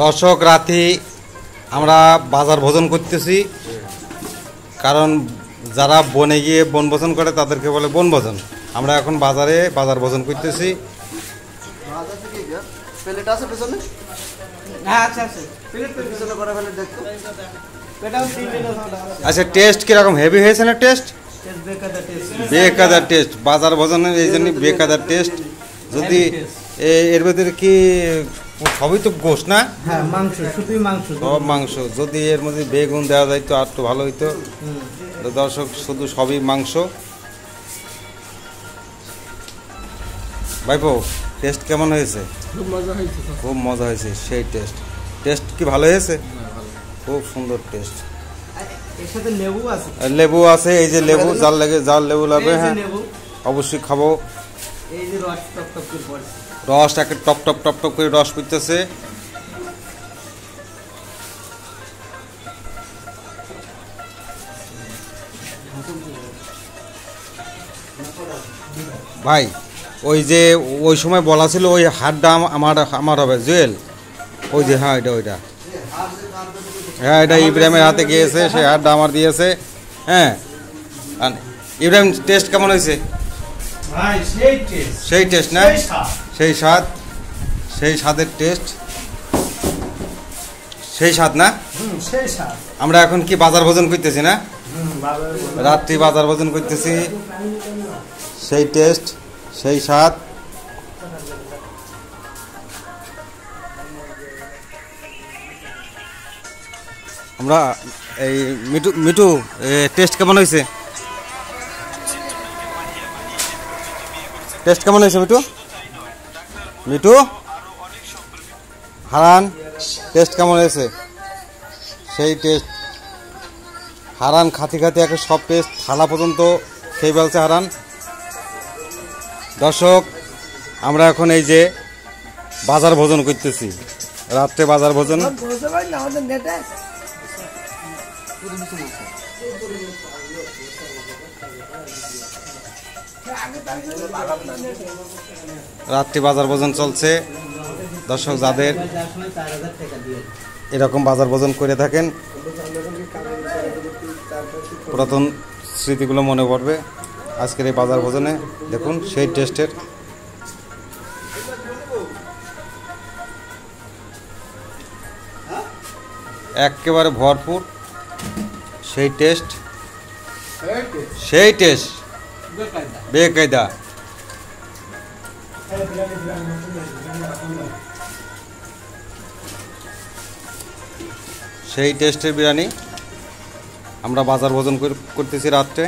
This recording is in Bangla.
দর্শক, রাতে আমরা বাজার ভোজন করতেছি, কারণ যারা বনে গিয়ে বনভোজন করে তাদেরকে বলে বনভোজন। আমরা এখন বাজারে বাজার ভোজন করতেছি। আচ্ছা, টেস্ট কিরকম? হেভি হয়েছে না টেস্ট? বেকাদার টেস্ট বাজার ভোজনের, এই জন্য বেকাদার টেস্ট। যদি এর ভেতরে কি সবই তো গোশ না? হ্যাঁ, মাংস, শুধুই মাংস, সব মাংস। যদি এর মধ্যে বেগুন দেওয়া যাইতো আর তো ভালো হইতো। দর্শক, শুধু সবই মাংস। ভাইপো, টেস্ট কেমন হয়েছে? খুব মজা হয়েছে, খুব মজা হয়েছে। সেই টেস্ট। টেস্ট কি ভালো হয়েছে? খুব সুন্দর টেস্ট। এর সাথে লেবু আছে, লেবু আছে। এই যে লেবু, জাল লাগে, জাল লেবু লাগবে। হ্যাঁ, অবশ্যই খাবো। এই যে রস টপ টপ করে পড়ছে, রস একটা টপ টপ টপ টপ করে রস পড়তেছে। ভাই, ওই যে ওই সময় বলা ছিল ওই হাটটা আমার হবে জুয়েল, ওই যে, হ্যাঁ এটা ওইটা, হ্যাঁ এটা ইব্রাহিমের হাতে গিয়েছে, সেই হাটটা আমার দিয়েছে। হ্যাঁ, ইব্রাহিম, টেস্ট কেমন হয়েছে? সেই টেস্ট না? সেই স্বাদ, সেই স্বাদের টেস্ট, সেই স্বাদ না? আমরা এখন কি বাজার ভোজন করতেছি না? রাত্রি বাজার ভোজন করতেছি। সেই টেস্ট, সেই স্বাদ। আমরা এই মিঠু মিঠু টেস্ট কেমন হয়েছে? টেস্ট কেমন হয়েছে মিঠু? মিঠু, হারান, টেস্ট কেমন হয়েছে? সেই টেস্ট। হারান খাতি খাতি একে সব টেস্ট থালা পর্যন্ত খেয়ে ফেলছে হারান। দর্শক, আমরা এখন এই যে বাজার ভোজন করতেছি, রাত্রে বাজার ভোজন। রাত্রি বাজার ভোজন চলছে। দর্শক, যাদের এরকম বাজার ভোজন করে থাকেন, পুরাতন স্মৃতিগুলো মনে পড়বে আজকের এই বাজার ভোজনে। দেখুন সেই টেস্টের। একেবারে ভরপুর সেই টেস্ট, সেই টেস্ট বেকায়দা। সেই টেস্টের বিরিয়ানি আমরা বাজার ভোজন করতেছি রাত্রে।